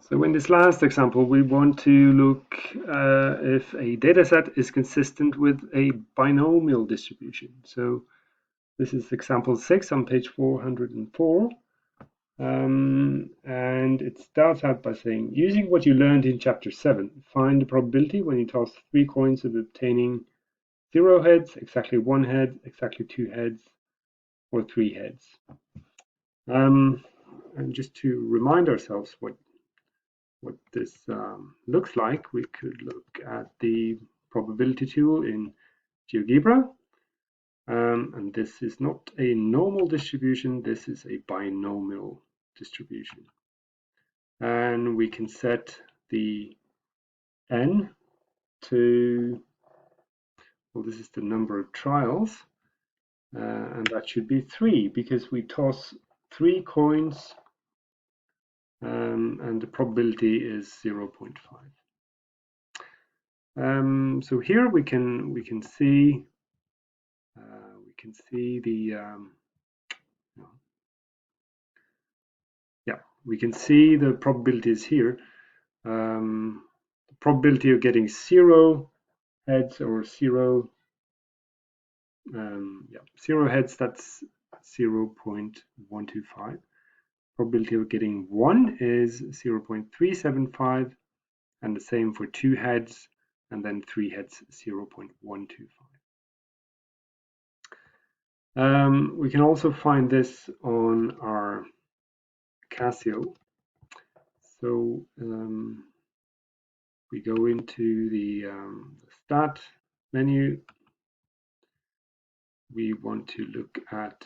So in this last example, we want to look if a dataset is consistent with a binomial distribution. So this is example 6 on page 404. And it starts out by saying, using what you learned in chapter 7, find the probability when you toss 3 coins of obtaining 0 heads, exactly 1 head, exactly 2 heads, or 3 heads. And just to remind ourselves what this looks like, we could look at the probability tool in GeoGebra. And this is not a normal distribution, this is a binomial distribution. And we can set the n to, well, this is the number of trials, and that should be 3 because we toss 3 coins and the probability is 0.5. So here we can see the we can see the probabilities here. The probability of getting 0 heads or 0 heads, that's 0.125. Probability of getting 1 is 0.375, and the same for 2 heads, and then 3 heads, 0.125. We can also find this on our Casio. So we go into the stat menu. We want to look at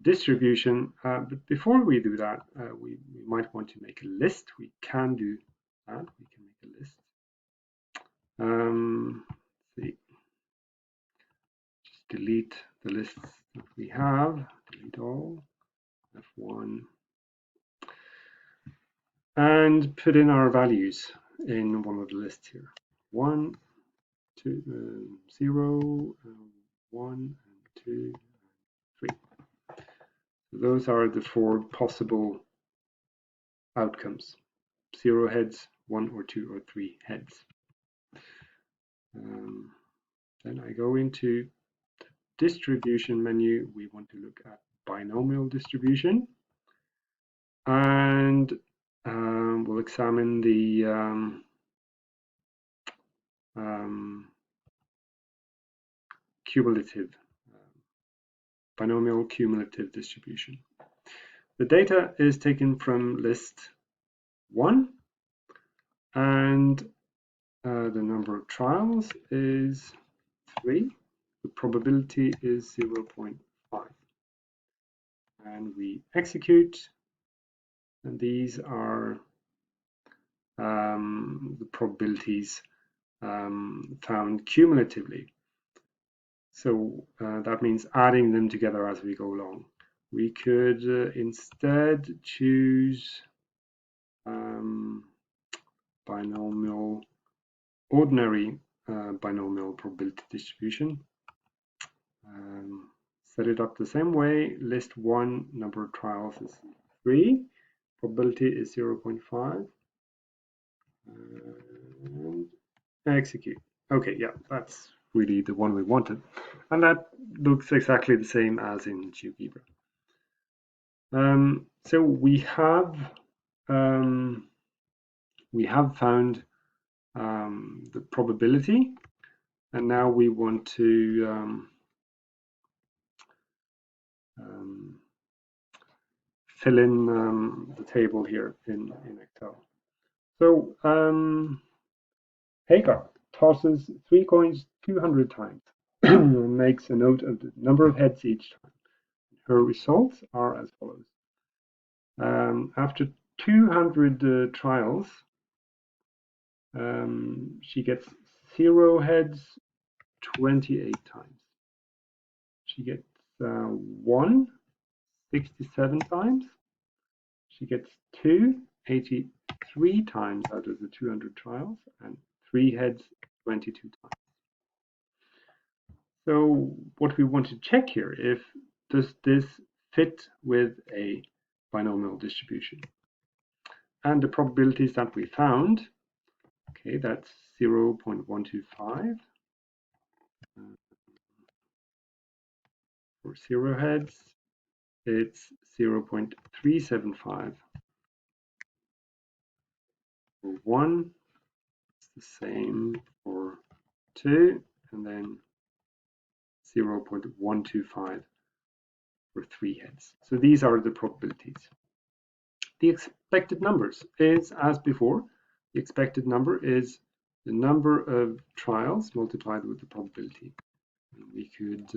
distribution, but before we do that, we might want to make a list. We can do that. We can make a list. Let's see. Just delete the lists that we have. Delete all. F1. And put in our values in one of the lists here. 1, 2, 0, 1, and 2, and 3. So those are the 4 possible outcomes. 0 heads, 1 or 2 or 3 heads. Then I go into the distribution menu. We want to look at binomial distribution, and we'll examine the cumulative binomial cumulative distribution. The data is taken from list 1, and the number of trials is 3. The probability is 0.5. And we execute, and these are the probabilities found cumulatively. So that means adding them together as we go along. We could instead choose binomial, ordinary binomial probability distribution. Set it up the same way. List 1, number of trials is 3, probability is 0.5. And execute. Okay, yeah, that's really the one we wanted, and that looks exactly the same as in GeoGebra. So we have found the probability, and now we want to fill in the table here in Excel. So Hagar tosses 3 coins 200 times and makes a note of the number of heads each time. Her results are as follows. After 200 trials, she gets 0 heads 28 times. She gets 1 67 times. She gets 2 83 times out of the 200 trials, and 3 heads 22 times. So what we want to check here, does this fit with a binomial distribution? and the probabilities that we found, okay, that's 0.125 for 0 heads, it's 0.375 for 1, it's the same for 2, and then 0.125 for 3 heads. So these are the probabilities. The expected numbers is, as before, the expected number is the number of trials multiplied with the probability. And we could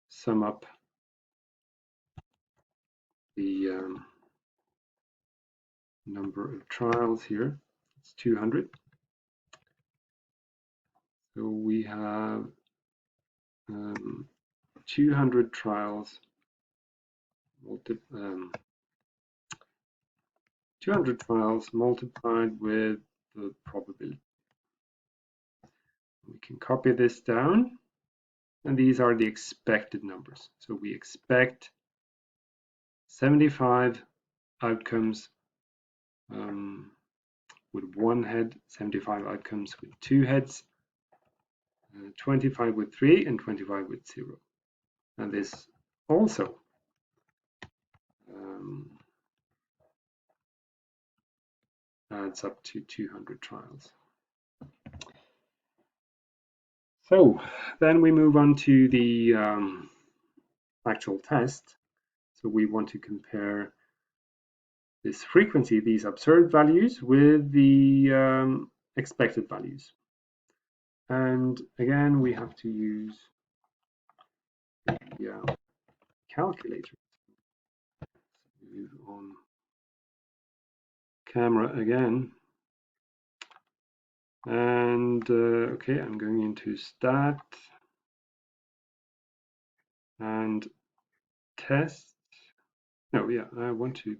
sum up the number of trials here. It's 200. So we have 200 trials 200 trials multiplied with the probability. We can copy this down, and these are the expected numbers. So we expect 75 outcomes with 1 head, 75 outcomes with 2 heads, 25 with 3, and 25 with 0. And this also adds up to 200 trials. So then we move on to the actual test. So we want to compare this frequency, these observed values, with the expected values. And again, we have to use the calculator. Move on camera again. And okay, I'm going into stat and test. No, yeah, I want to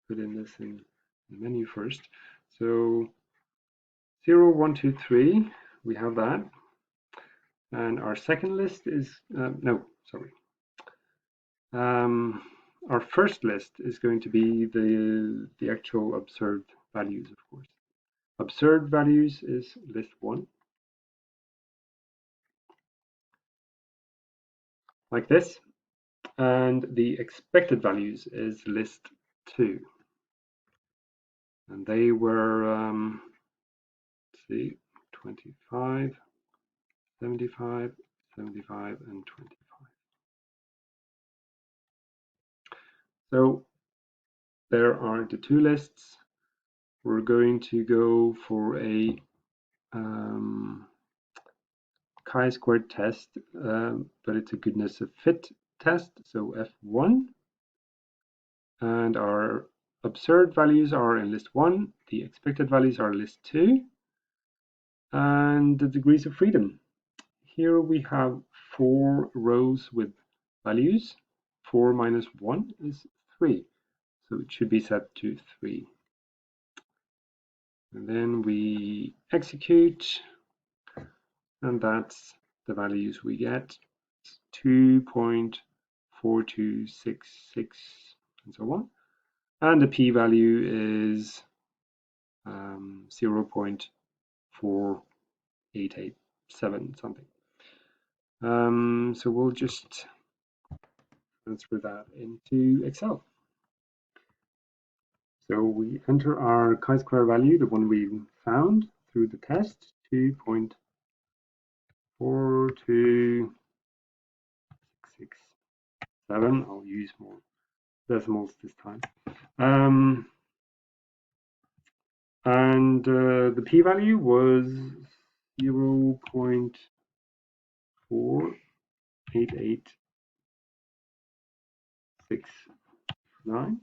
put in this in the menu first. So 0, 1, 2, 3, we have that. And our second list is, no, sorry. Our first list is going to be the actual observed values, of course. Observed values is list 1. Like this. And the expected values is list 2. And they were, let's see, 25, 75, 75, and 25. So there are the two lists. We're going to go for a chi-squared test, but it's a goodness of fit test, so F1. And our observed values are in list 1, the expected values are list 2, and the degrees of freedom. Here we have 4 rows with values. 4 minus 1 is 3, so it should be set to 3. And then we execute, and that's the values we get. It's 2.4266 and so on. And the p-value is 0.4887 something. So we'll just transfer that into Excel. So we enter our chi-square value, the one we found through the test, 2.4267. I'll use more decimals this time. And the p-value was 0.48869.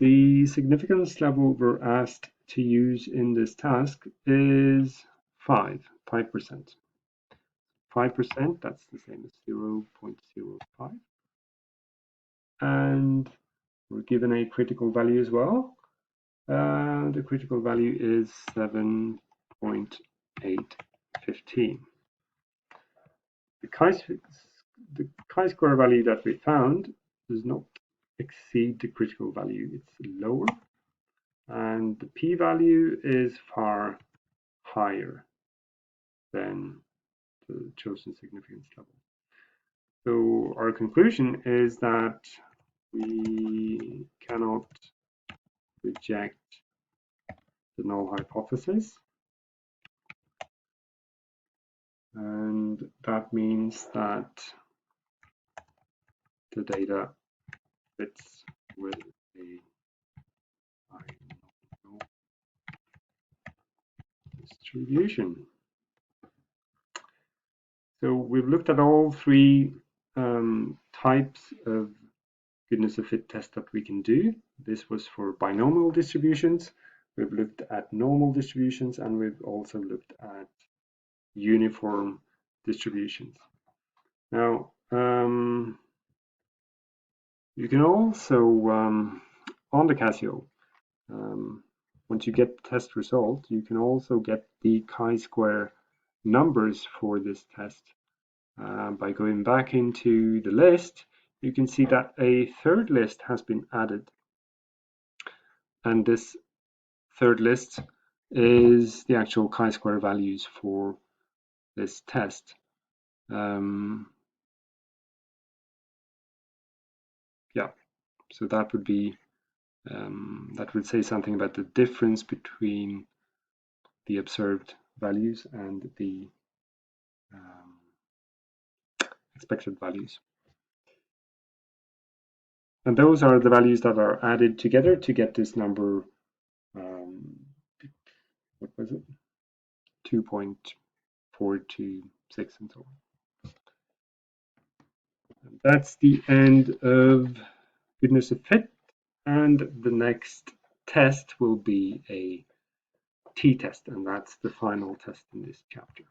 The significance level we're asked to use in this task is 5%. 5%, that's the same as 0.05. And we're given a critical value as well. The critical value is 7.815. The chi-square value that we found does not exceed the critical value. It's lower, and the p-value is far higher than the chosen significance level. So our conclusion is that we cannot reject the null hypothesis, and that means that the data fits with a binomial distribution. So we've looked at all three types of goodness of fit test that we can do. This was for binomial distributions. We've looked at normal distributions, and we've also looked at uniform distributions. Now, you can also, on the Casio, once you get the test result, you can also get the chi-square numbers for this test. By going back into the list, you can see that a third list has been added. And this third list is the actual chi-square values for this test. Yeah, so that would be that would say something about the difference between the observed values and the expected values. And those are the values that are added together to get this number, what was it? 2.426 and so on. And that's the end of goodness of fit. And the next test will be a t-test, and that's the final test in this chapter.